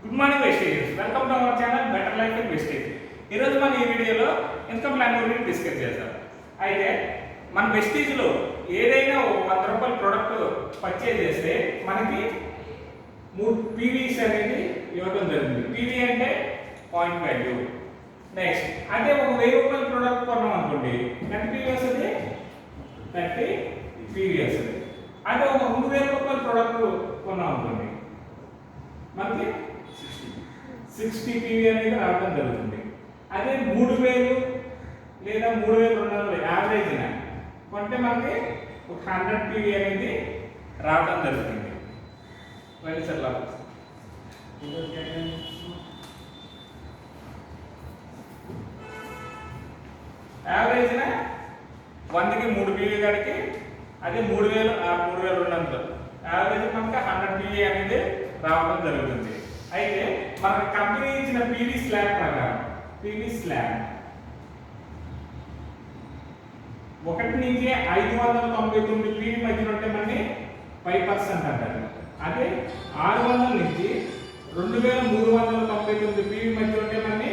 Good morning vestiges, welcome to our channel better life in vestige. ఈరోజు మనం ఈ వీడియోలో ఇన్కమ్ ప్లాన్ గురించి డిస్కస్ చేద్దాం. అయితే మన వెస్టేజ్లో ఏదైనా ₹100 ప్రోడక్ట్ పర్చేజ్ చేస్తే మనకి 3 పీవీస్ అనేది ఇవ్వడం జరుగుతుంది. పీవీ అంటే పాయింట్ వాల్యూ. నెక్స్ట్ అదే ఒక ₹1000 ప్రోడక్ట్ కొన్నాం అనుకోండి, ఎంత పీవీ వస్తుంది? 30 పీవీ వస్తుంది. అదే ఒక ₹2000 ప్రోడక్ట్ కొన్నాం అనుకోండి, మనకి 60 పీవీ అనేది రావడం జరుగుతుంది. అదే 3000 లేదా 3200 యావరేజ్ కొంటే మనకి 100 పీవీ అనేది రావడం జరుగుతుంది. యావరేజ్ 100కి 3 పీవీ కాడికి అదే 3000 3200 యావరేజ్ మనకి 100 పీవీ అనేది రావడం జరుగుతుంది. అయితే మన కంపెనీ ఇచ్చిన పీవీ స్లాబ్ ప్రకారం పీవీ స్లాబ్ 1 నుంచి 599 పీవీ మధ్యలో ఉంటే మనకి 5% అంటారు. అదే 600 నుంచి 2399 పీవీ మధ్యలో ఉంటే మనకి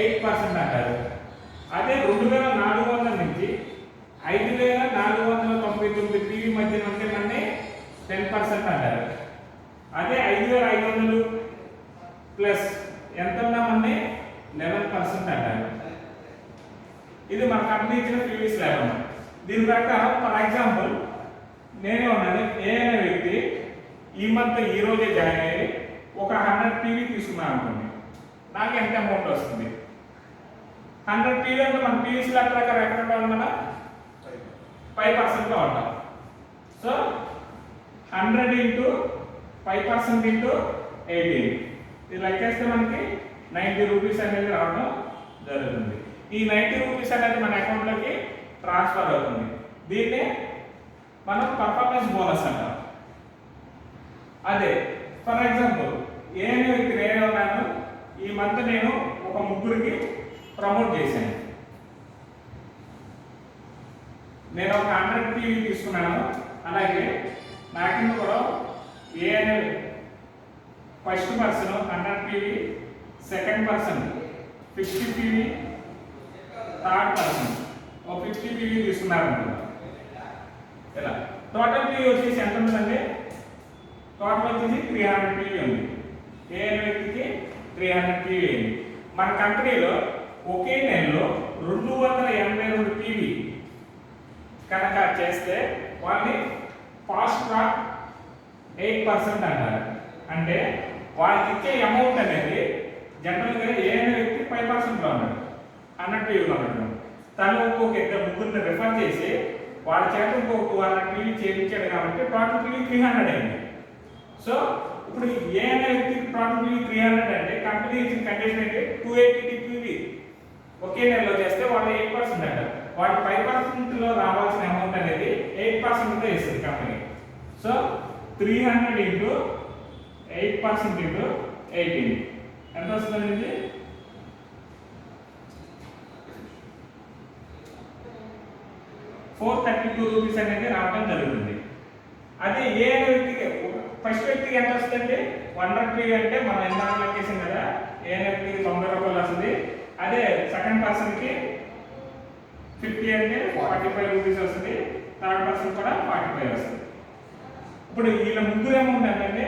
8% అంటారు. అదే 2400 నుంచి 5499 పీవీ మధ్యలో ఉంటే మనకి 10% అంటారు. అదే 5500 ప్లస్ ఎంత ఉన్నామండి 11% అంటారు. ఇది మన కంపెనీ ఇచ్చిన పీవీ స్లాబ్ అన్నమాట. దీని ప్రకారం ఫర్ ఎగ్జాంపుల్ నేనే ఉన్నాను, ఏ అనే వ్యక్తి ఈ మంత్ ఈ రోజే జాయిన్ అయ్యి ఒక 100 పీవీ తీసుకున్నాను అనుకోండి, నాకు ఎంత అమౌంట్ వస్తుంది? 100 పీవీ అంటే మన పీవీ స్లాబ్ ప్రకారం ఎక్కడ ఉంటాం మన 5%లో ఉంటాం. సో 100 ఇంటూ 5% ఇంటూ 18, ఇది లెక్కేస్తే మనకి 90 రూపీస్ అనేది రావడం జరుగుతుంది. ఈ 90 రూపీస్ అనేది మన అకౌంట్లోకి ట్రాన్స్ఫర్ అవుతుంది. దీన్నే మనం పర్ఫార్మెన్స్ బోనస్ అంటాం. అదే ఫర్ ఎగ్జాంపుల్ ఏ వ్యక్తి నేనే ఉన్నాను, ఈ మంత్ నేను ఒక 3కి ప్రమోట్ చేశాను. నేను ఒక 100 పీవీ తీసుకున్నాను. అలాగే నా కింద కూడా ఏ అనే first person 100 PV, second person 50 PV, third person ఒక 50 పీవీ తీసుకున్నారు అనుకుంటున్నాను. ఇలా టోటల్ పీవీ వచ్చేసి ఎంత ఉంటుందండి? టోటల్ వచ్చేసి 300 పీవీ ఉంది. ఏ అనే వ్యక్తికి 300 పీవీ అయింది. మన కంపెనీలో ఒకే నెలలో 282 పీవీ కనుక చేస్తే వాళ్ళని ఫాస్ట్ ట్రాక్ 8% అంటారు. అంటే వాళ్ళకి ఇచ్చే అమౌంట్ అనేది జనరల్గా ఏ వ్యక్తి 5%లో ఉన్నాడు, 100 పీవీలో ఉన్నాడు. తను ఇంకొక 2 రిఫర్ చేసి వాళ్ళ చేత ఇంకొక 200 పీవీ చేయించాడు కాబట్టి టోటల్ పీవీ 300 అయింది. సో ఇప్పుడు ఏ వ్యక్తి టోటల్ పీవీ 300 అంటే కంపెనీ ఇచ్చిన కండిషన్ ఏంటి? 280 పీవీ ఒకే నెలలో చేస్తే వాళ్ళు 8% అంటారు. వాటి 5%లో రావాల్సిన అమౌంట్ అనేది 8%తో ఇస్తుంది కంపెనీ. సో 300 ఇంటూ 8% ఇంటూ 18 ఎంత వస్తుందండి? 432 రూపీస్ అనేది రావడం జరుగుతుంది. అదే ఏ అనే వ్యక్తికి ఫస్ట్ వ్యక్తికి ఎంత వస్తుందండి? 100 పీవీ అంటే మనం ఎంత లెక్కేసాం కదా, ఏ అనే వ్యక్తికి 90 రూపాయలు వస్తుంది. అదే సెకండ్ పర్సన్కి 50 అంటే 45 రూపీస్ వస్తుంది. థర్డ్ పర్సన్ కూడా 45 వస్తుంది. ఇప్పుడు వీళ్ళ ముగ్గురు అమౌంట్ ఏంటంటే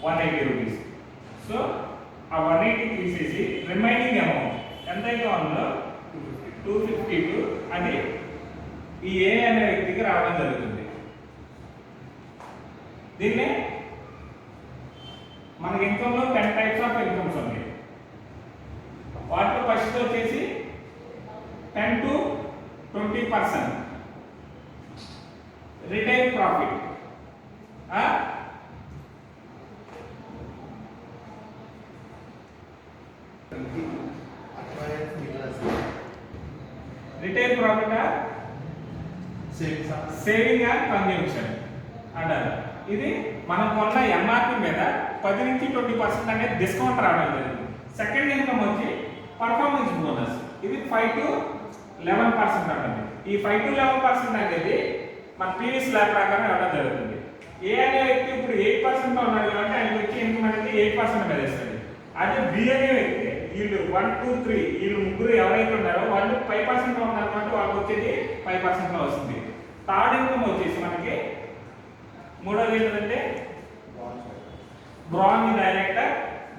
180 రూపీస్. సో ఆ 180 తీసేసి రిమైనింగ్ అమౌంట్ ఎంతైతే ఉందో 252 అది ఈ ఏ అనే వ్యక్తికి రావడం జరుగుతుంది. దీన్నే మనకి ఇన్కమ్లో 10 టైప్స్ ఆఫ్ ఇన్కమ్స్ ఉన్నాయి. వాటిలో ఫస్ట్ వచ్చేసి 10 to 20% retail profit. Retail profit saving and consumption అంటారు. ఇది మనం కొన్న ఎంఆర్పి మీద 10 నుంచి 20% అనేది డిస్కౌంట్ రావడం జరిగింది. సెకండ్ ఇన్కమ్ వచ్చి పర్ఫార్మెన్స్ బోనస్, ఇది 5 to 11% అంటుంది. ఈ 5 to 11% అనేది మన పీవీ స్లాబ్ ప్రకారం ఇవ్వడం జరుగుతుంది. ఏ అనే వ్యక్తి ఇప్పుడు 8% ఉన్నాడు కాబట్టి ఆయనకి వచ్చే ఇన్కమ్ అనేది 8% మీద ఇస్తుంది. అదే బి అనే వ్యక్తి వీళ్ళు 1 2 3 వీళ్ళు ముగ్గురు ఎవరైతే ఉన్నారో వాళ్ళు 5% లో ఉన్నారు కాబట్టి వాళ్ళకి వచ్చేది 5% లో వస్తుంది. థర్డ్ ఇన్కమ్ వచ్చేసి మనకి మూడోది ఏంటంటే బ్రాంజ్ డైరెక్టర్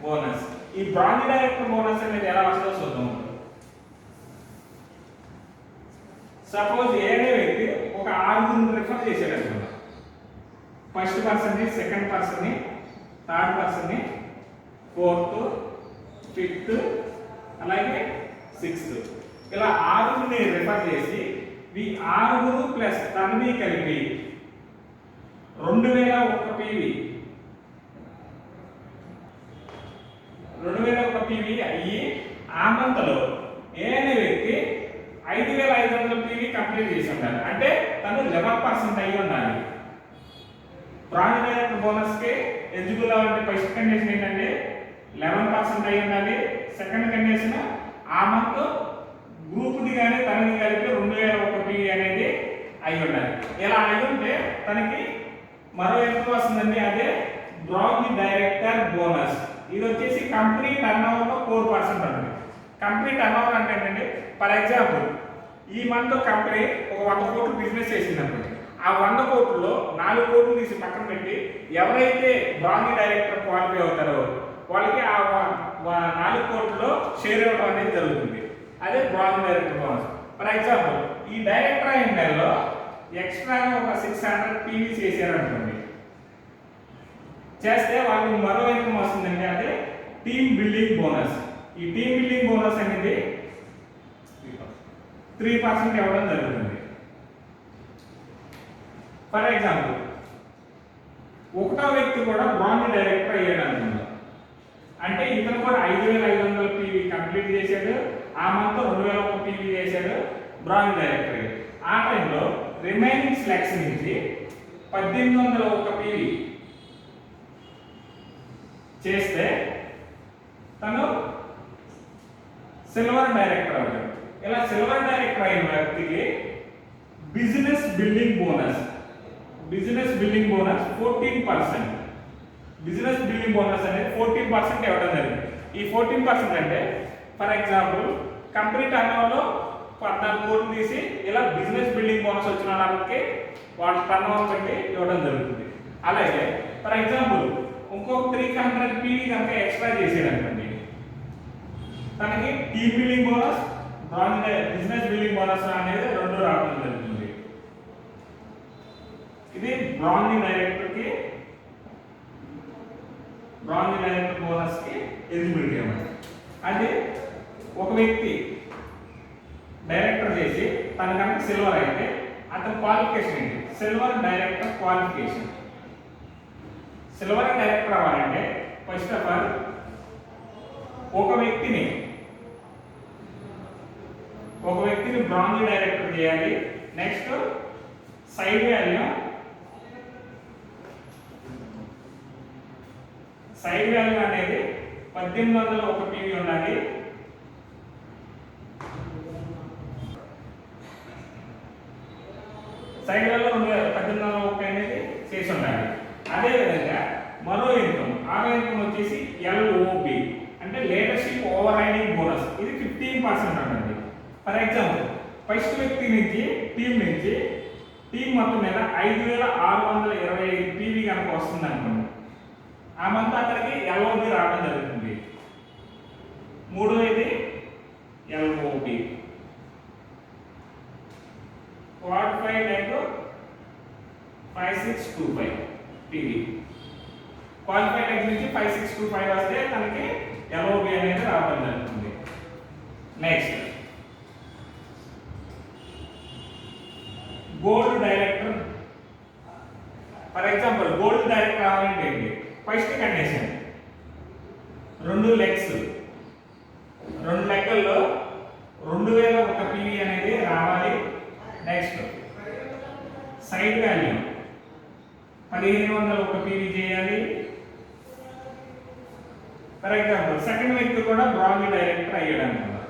బోనస్. ఈ బ్రాంజ్ డైరెక్టర్ బోనస్ అనేది ఎలా వస్తుందో చూద్దాం. సపోజ్ ఏ అనే వ్యక్తి ఒక 6 రిఫర్ చేశాడు అనుకుందాం. ఫస్ట్ పర్సన్ ని, సెకండ్ పర్సన్ ని, థర్డ్ పర్సన్ ని, ఫోర్త్, ఫిఫ్త్, అలాగే సిక్స్త్, ఇలా 6ని రిఫర్ చేసి ఈ 6 ప్లస్ తనని కలిపి 2001 పీవీ 2001 పీవీ అయ్యి ఆ మంత్లో ఏ అనే వ్యక్తి 5500 పీవీ కంప్లీట్ చేసి ఉండాలి. అంటే తను 11% అయ్యి ఉండాలి. బ్రాంజ్ డైరెక్టర్ బోనస్ కి ఎలిజిబుల్ అవ్వాలంటే ఫస్ట్ కండిషన్ ఏంటంటే 11% అయ్యి ఉండాలి. సెకండ్ కండిషన్ ఆ మంత్ గ్రూప్ ది కానీ తనది కలిపి 2001 పీవీ అనేది అయి ఉండాలి. ఇలా అయి ఉంటే తనకి మరో ఎంత వస్తుందండి, అదే బ్రాంజ్ డైరెక్టర్ బోనస్. ఇది వచ్చేసి కంపెనీ టర్న్ ఓవర్ లో 4% ఉంటుంది. కంపెనీ టర్న్ ఓవర్ అంటే ఏంటంటే, ఫర్ ఎగ్జాంపుల్ ఈ మంత్ కంపెనీ ఒక 100 కోట్లు బిజినెస్ చేసిందనుకోండి, ఆ 100 కోట్లలో 4 కోట్లు తీసి పక్కన పెట్టి ఎవరైతే బ్రాంజ్ డైరెక్టర్ క్వాలిఫై అవుతారో వాళ్ళకి ఆ 4 కోట్లలో షేర్ ఇవ్వడం అనేది జరుగుతుంది. అదే bronze director bonus. For example ఈ డైరెక్టర్ అయిన నెలలో ఎక్స్ట్రాగా ఒక 600 పీవీ చేశారనుకోండి, చేస్తే వాళ్ళకి మరో ఇన్కమ్ వస్తుందండి, అదే టీమ్ బిల్డింగ్ బోనస్. ఈ టీమ్ బిల్డింగ్ బోనస్ అనేది 3% ఇవ్వడం జరుగుతుంది. ఫర్ ఎగ్జాంపుల్ ఒకటో వ్యక్తి కూడా బ్రాంజ్ డైరెక్టర్ అయ్యాడు అనుకుందాం. అంటే ఇతను కూడా 5500 పీవీ కంప్లీట్ చేశాడు, ఆ మంత్ 2001 పీవీ చేశాడు, బ్రాంజ్ డైరెక్టర్ అయ్యాడు. ఆ టైంలో రిమైనింగ్ స్లాక్స్ నుంచి 1801 పీవీ చేస్తే తను సిల్వర్ డైరెక్టర్ అవుతాడు. ఇలా సిల్వర్ డైరెక్టర్ అయిన వ్యక్తికి business building bonus 14%. Business building bonus అనేది 14% ఇవ్వడం జరిగింది. ఈ 14% అంటే for example company turn over లో 14 కోట్లు తీసి ఇలా బిజినెస్ బిల్డింగ్ బోనస్ వచ్చిన వాళ్ళకి వాళ్ళ టర్న్ ఓవర్ పెట్టి ఇవ్వడం జరుగుతుంది. అలాగే ఫర్ ఎగ్జాంపుల్ ఇంకొక 300 పీవీ కనుక ఎక్స్ట్రా చేసేది అనుకోండి, తనకి team building bonus, business building bonus అనేది 2 రావడం జరుగుతుంది. ఇది బ్రాంజ్ డైరెక్టర్ బోనస్ కి ఎలిజిబిలిటీ అన్నమాట. అది ఒక వ్యక్తి డైరెక్టర్ చేసి తన కనుక సిల్వర్ అయితే అతని క్వాలిఫికేషన్ ఏంటి, silver director qualification. Silver director అవ్వాలంటే ఫస్ట్ ఆఫ్ ఆల్ ఒక వ్యక్తిని బ్రాంజ్ డైరెక్టర్ చేయాలి. నెక్స్ట్ సైడ్ వాల్యూ అనేది 1801 పీవీ ఉండాలి. సైడ్ వాల్యూ 1801 అనేది చేసి ఉండాలి. అదేవిధంగా మరో ఇన్కమ్, ఆరో ఇన్కమ్ వచ్చేసి LOB అంటే లీడర్షిప్ ఓవర్ రైడింగ్ బోనస్. ఇది 15% ఉంటుంది. ఫర్ ఎగ్జాంపుల్ ఫస్ట్ వ్యక్తి నుంచి టీం మొత్తం మీద 5625 పీవీ కనుక వస్తుంది అనుకోండి, ఆ మంత్ అక్కడికి LOB రావడం జరుగుతుంది. మూడోది LOB క్వాలిఫైడ్ అంటే 5625 పీవీ. క్వాలిఫైడ్ ఎగ్ నుంచి 5625 వస్తే తనకి LOB అనేది రావడం జరుగుతుంది. Next gold director. For example gold director రావాలంటే ఏంటి, ఫస్ట్ కండిషన్ 2 లెగ్స్, 2 లెక్కల్లో 2001 పీవీ అనేది రావాలి. నెక్స్ట్ సైడ్ వాల్యూ 1501 పీవీ చేయాలి. ఫర్ ఎగ్జాంపుల్ సెకండ్ వ్యక్తి కూడా బ్రాంజ్ డైరెక్టర్ అయ్యాడు అనుకున్నాం.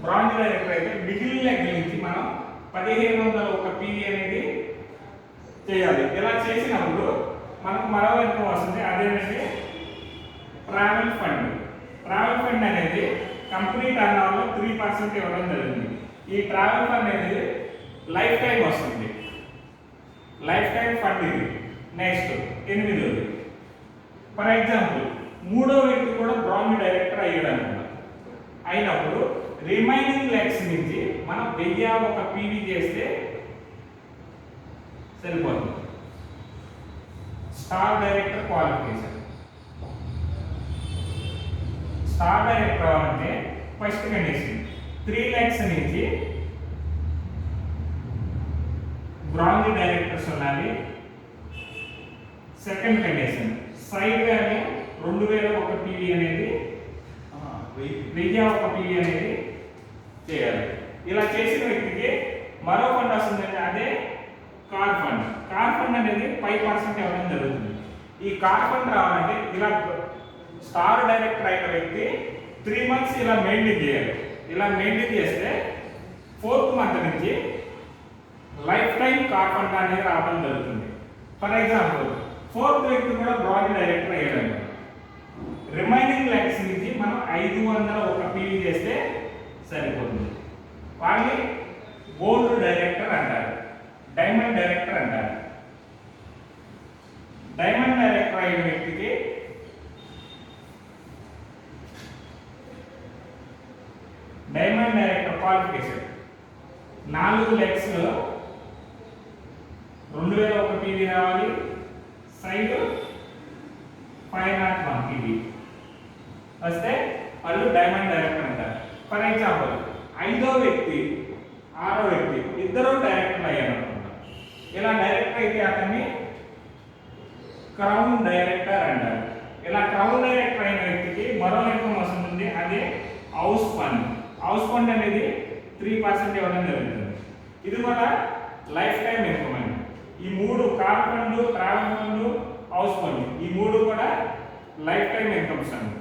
బ్రాంజ్ డైరెక్టర్ అయితే మిగిలిన లెగ్ నుంచి మనం 1501 పీవీ అనేది చేయాలి. ఇలా చేసినప్పుడు మనకు మరో ఇన్కమ్ వస్తుంది, అదేంటంటే ట్రావెల్ ఫండ్. ట్రావెల్ ఫండ్ అనేది కంపెనీ టర్న్ ఓవర్లో 3% ఇవ్వడం జరిగింది. ఈ ట్రావెల్ ఫండ్ అనేది లైఫ్ టైం వస్తుంది, లైఫ్ టైం ఫండ్ ఇది. నెక్స్ట్ 8వ, ఫర్ ఎగ్జాంపుల్ మూడో వ్యక్తి కూడా బ్రాండ్ డైరెక్టర్ అయ్యాడు అనుకున్నాం. అయినప్పుడు రిమైనింగ్ లెగ్స్ నుంచి మనం 1001 పీవీ చేస్తే సరిపోతుంది. Star director qualification. Star director అవ్వాలంటే ఫస్ట్ కండిషన్ 3 lakhs నుంచి బ్రాంజ్ డైరెక్టర్స్ ఉండాలి. సెకండ్ కండిషన్ సైడ్ గానే 2001 పీవీ అనేది 1001 పీవీ అనేది చేయాలి. ఇలా చేసిన వ్యక్తికి మరో ఫండ్ వస్తుందంటే అదే కార్ ఫండ్. కార్ ఫండ్ అనేది 5% ఇవ్వడం జరుగుతుంది. ఈ కార్ ఫండ్ రావాలంటే ఇలా స్టార్ డైరెక్టర్ అయిన వ్యక్తి 3 months ఇలా మెయింటైన్ చేయాలి. ఇలా మెయింటైన్ చేస్తే 4th month నుంచి లైఫ్ టైం కార్ ఫండ్ అనేది రావడం జరుగుతుంది. ఫర్ ఎగ్జాంపుల్ 4th వ్యక్తి కూడా బ్రాండ్ డైరెక్టర్ అయ్యాడు. రిమైనింగ్ లెగ్స్ నుంచి మనం 501 పీవీ చేస్తే సరిపోతుంది. వాళ్ళని గోల్డ్ డైరెక్టర్ అంటారు, డైమండ్ డైరెక్టర్ అంటారు. డైమండ్ డైరెక్టర్ అయిన వ్యక్తికి diamond director qualification 4 lakhs 2001 PV రావాలి. సైడ్ 501 పీవీ వస్తే వాళ్ళు డైమండ్ డైరెక్టర్ అంటారు. ఫర్ ఎగ్జాంపుల్ 5వ వ్యక్తి 6వ వ్యక్తి ఇద్దరు డైరెక్టర్లు అయ్యారు అనుకుంటాం. ఇలా డైరెక్టర్ అయితే అతన్ని క్రౌన్ డైరెక్టర్ అంటారు. ఇలా క్రౌన్ డైరెక్టర్ అయిన వ్యక్తికి మరో ఇన్కమ్ వస్తుంది, అదే హౌస్ ఫండ్. హౌస్ ఫండ్ అనేది 3% ఇవ్వడం జరుగుతుంది. ఇది కూడా లైఫ్ టైం ఇన్కమ్ అండి. ఈ 3 car fund, travel fund, house fund ఈ 3 కూడా లైఫ్ టైం ఇన్కమ్స్ అండి.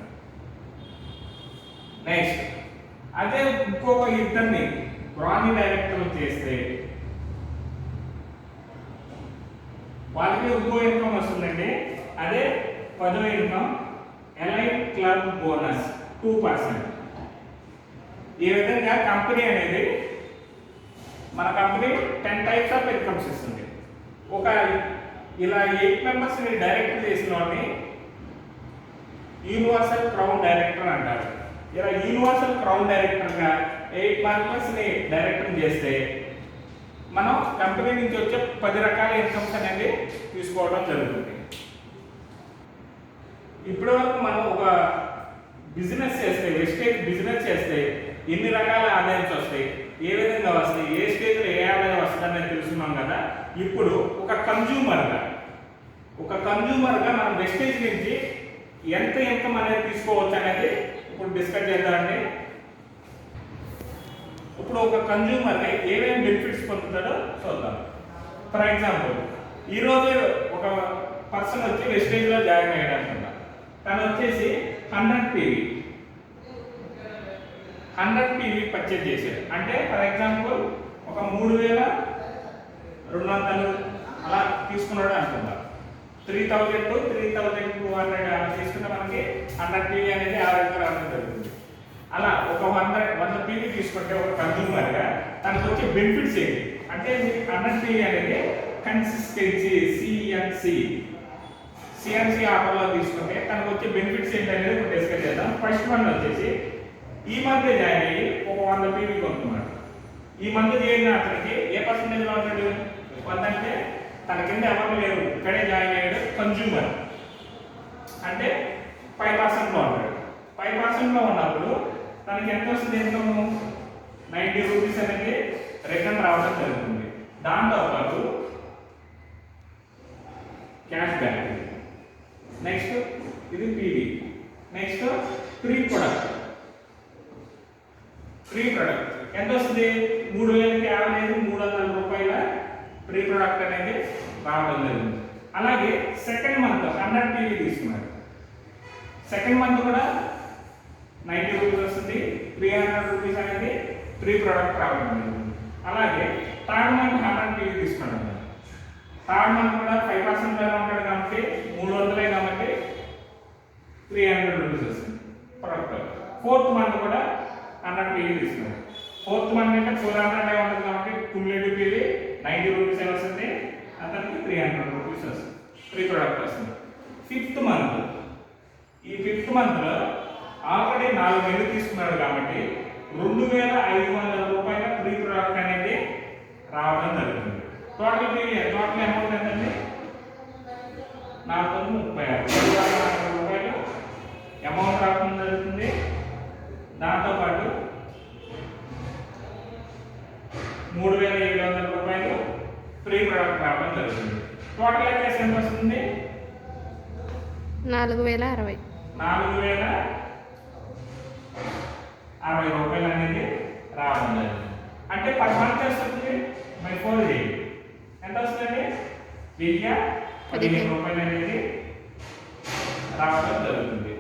నెక్స్ట్ అదే ఇంకొక ఇద్దరిని బ్రాండ్ డైరెక్టర్ చేస్తే వాళ్ళకి ఇంకో ఇన్కమ్ వస్తుందండి, అదే 10వ ఇన్కమ్ ఎలైట్ క్లబ్ బోనస్ 2%. ఈ విధంగా కంపెనీ అనేది మన కంపెనీ 10 types ఆఫ్ ఇన్కమ్స్ ఇస్తుంది. ఒక ఇలా 8 members ని డైరెక్టర్ చేసిన వాడిని యూనివర్సల్ క్రౌన్ డైరెక్టర్ అంటారు. ఇలా యూనివర్సల్ క్రౌన్ డైరెక్టర్గా 8 members ని డైరెక్టర్ చేస్తే మనం కంపెనీ నుంచి వచ్చే 10 రకాల ఇన్కమ్స్ అనేది తీసుకోవడం జరుగుతుంది. ఇప్పటి వరకు మనం ఒక బిజినెస్ చేస్తే, వెస్టేజ్ బిజినెస్ చేస్తే ఎన్ని రకాల ఆదాయాలు వస్తాయి, ఏ విధంగా వస్తాయి, ఏ స్టేజ్లో ఏ ఆదాయం వస్తుంది అనేది తెలుసుకున్నాం కదా. ఇప్పుడు ఒక కన్జ్యూమర్గా మనం వెస్టేజ్ నుంచి ఎంత ఇన్కమ్ అనేది తీసుకోవచ్చు అనేది ఇప్పుడు డిస్కస్ చేద్దామండి. ఇప్పుడు ఒక కన్జ్యూమర్కి ఏమేమి బెనిఫిట్స్ పొందుతాడో చూద్దాం. ఫర్ ఎగ్జాంపుల్ ఈరోజు ఒక పర్సన్ వచ్చి వెస్టేజ్లో జాయిన్ అయ్యాడు అనుకుంటా. తను వచ్చేసి 100 పీవీ పర్చేజ్ చేశాడు. అంటే ఫర్ ఎగ్జాంపుల్ ఒక 3200 అలా తీసుకున్నాడు అనుకుందాం. 3000 to 3200 అలా తీసుకుంటే మనకి 100 పీవీ అనేది యావరేజ్గా రావడం జరుగుతుంది. అలా ఒక 100 పీవీ తీసుకుంటే ఒక కన్జ్యూమర్గా తనకు వచ్చే బెనిఫిట్స్ ఏంటి అంటే 100 పీవీ అనేది కన్సిస్టెన్సీ సిఎన్సి ఆఫర్లో తీసుకుంటే తనకు వచ్చే బెనిఫిట్స్ ఏంటనేది ఇప్పుడు డిస్కస్ చేద్దాం. ఫస్ట్ వన్ వచ్చేసి ఈ మధ్య జాయిన్ అయ్యి ఒక 100 పీవీ కొంటున్నాడు. ఈ మధ్య చేరిన అతనికి ఏ పర్సెంటేజ్లో ఉంటాడు? 100 అంటే తన కింద ఎవరు లేరు, ఇక్కడే జాయిన్ అయ్యాడు. కన్జ్యూమర్ అంటే 5%లో ఉంటాడు. 5%లో ఉన్నప్పుడు తనకి ఎంత వస్తుంది ఇన్కమ్? 90 రూపీస్ అనేది రిటర్న్ రావడం జరుగుతుంది. దాంతోపాటు క్యాష్ బ్యాక్. నెక్స్ట్ ఇది పీవీ. నెక్స్ట్ ఫ్రీ ప్రొడక్ట్ ఎంత వస్తుంది? 3000కి యావరేజ్ 300 రూపాయల ఫ్రీ ప్రొడక్ట్ అనేది రావడం జరిగింది. అలాగే సెకండ్ మంత్ 100 పీవీ తీసుకున్నాడు. సెకండ్ మంత్ కూడా 90 రూపీస్ వస్తుంది, 300 రూపీస్ అనేది ఫ్రీ ప్రొడక్ట్ రావడం జరిగింది. అలాగే థర్డ్ మంత్ 100 పీవీ తీసుకున్నాడు. థర్డ్ మంత్ కూడా 5% పైన ఉంటాడు కాబట్టి 300 కాబట్టి 300 రూపీస్ వస్తుంది ప్రొడక్ట్. ఫోర్త్ మంత్ కూడా 100 పీవీ తీసుకున్నాం. ఫోర్త్ మంత్ అంటే 400 ఉంటుంది కాబట్టి క్యుములేటివ్ పీవీ 90 రూపీస్ వస్తుంది, అతనికి 300 రూపీస్ వస్తుంది, ఫ్రీ ప్రొడక్ట్ వస్తుంది. ఫిఫ్త్ మంత్, ఈ ఫిఫ్త్ మంత్లో ఆల్రెడీ 4 నెలలు తీసుకున్నాడు కాబట్టి 2500 రూపాయల ఫ్రీ ప్రొడక్ట్ అనేది రావడం జరుగుతుంది. టోటల్ అమౌంట్ ఎంతండి? 436 రూపాయలు అమౌంట్ రావడం జరుగుతుంది. దాంతోపాటు 3700 రూపాయలు ఫ్రీ ప్రొడక్ట్ రావడం జరుగుతుంది. టోటల్ అయితే ఎంత వస్తుంది? 4060 రూపాయలు అనేది రావడం జరుగుతుంది. అంటే పర్ మంత్ వస్తుంది బై 4 చేయండి, ఎంత వస్తుంది? 1015 రూపాయలు అనేది రావడం జరుగుతుంది.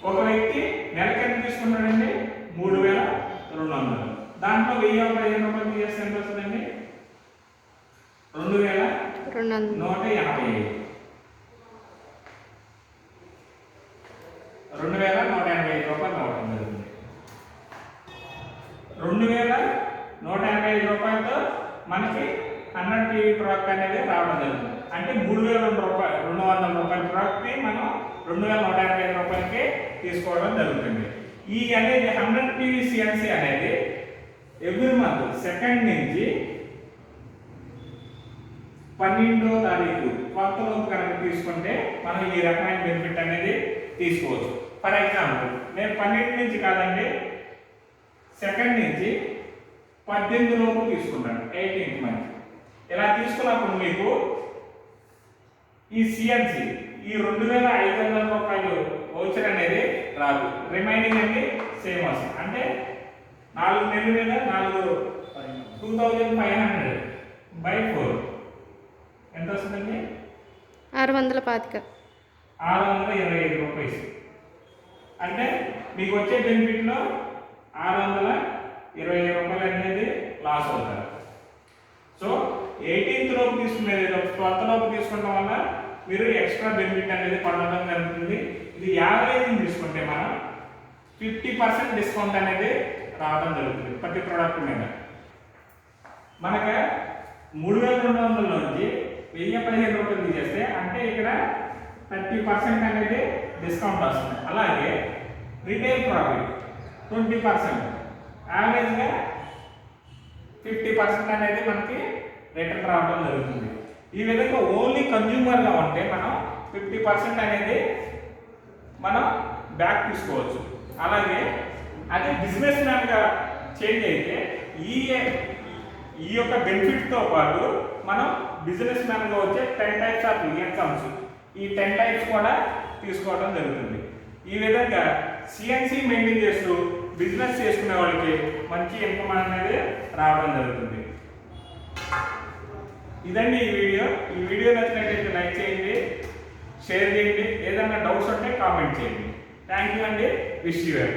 ఒక వ్యక్తి నెలకి ఎంత తీసుకున్నాడండి? 3200. దాంట్లో 1015 రూపాయలు తీసేస్తే ఎంత వస్తుందండి? 2185. 2185 రూపాయలు రావడం జరుగుతుంది. 2185 రూపాయలతో మనకి 100 పీవీ ప్రొడక్ట్ అనేది రావడం జరుగుతుంది. అంటే 3200 ప్రొడక్ట్ని మనం 2185 రూపాయలకి తీసుకోవడం జరుగుతుంది. ఈ అనేది 100 పీవీ సిఎన్సి అనేది ఎవ్రీ మంత్ 2nd నుంచి 12వ తారీఖు 12th లోపు కనుక తీసుకుంటే మనం ఈ రకమైన బెనిఫిట్ అనేది తీసుకోవచ్చు. ఫర్ ఎగ్జాంపుల్ నేను 12 నుంచి కాదండి, 2nd నుంచి 18 లోపు తీసుకుంటాను, 18th మంత్. ఇలా తీసుకున్నప్పుడు మీకు ఈ సిఎన్సి ఈ 2500 రూపాయలు వౌచర్ అనేది రాదు, రిమైనింగ్ అనేది సేమ్ వస్తుంది. అంటే 4 నెలల మీద 2500 బై 4 ఎంత వస్తుందండి? 625 రూపాయలు. అంటే మీకు వచ్చే బెనిఫిట్లో 625 రూపాయలు అనేది లాస్ అవుతారు. సో 18th లోపు తీసుకునేది 12th లోపు తీసుకోవడం వల్ల మీరు ఎక్స్ట్రా బెనిఫిట్ అనేది పొందడం జరుగుతుంది. ఇది యావరేజ్ తీసుకుంటే మనం 50% డిస్కౌంట్ అనేది రావడం జరుగుతుంది ప్రతి ప్రోడక్ట్ మీద. మనకు 3200 నుంచి 1015 రూపాయలు తీసేస్తే అంటే ఇక్కడ 30% అనేది డిస్కౌంట్ వస్తుంది. అలాగే రిటైల్ ప్రాఫిట్ 20%, యావరేజ్గా 50% అనేది మనకి రిటర్న్ రావడం జరుగుతుంది. ఈ విధంగా ఓన్లీ కన్జ్యూమర్గా ఉంటే మనం 50% అనేది మనం బ్యాక్ తీసుకోవచ్చు. అలాగే అదే బిజినెస్ మ్యాన్గా చేంజ్ అయితే ఈ యొక్క బెనిఫిట్తో పాటు మనం బిజినెస్ మ్యాన్గా వచ్చే 10 టైప్స్ ఆఫ్ ఇన్కమ్స్, ఈ 10 టైప్స్ కూడా తీసుకోవడం జరుగుతుంది. ఈ విధంగా సిఎన్సి మెయింటైన్ చేస్తూ బిజినెస్ చేసుకునే వాళ్ళకి మంచి ఇన్కమ్ అనేది రావడం జరుగుతుంది. ఇదండి ఈ వీడియో నచ్చినట్లయితే లైక్ చేయండి, షేర్ చేయండి, ఏదైనా డౌట్స్ ఉంటే కామెంట్ చేయండి. థ్యాంక్ యూ అండి. Wish you well.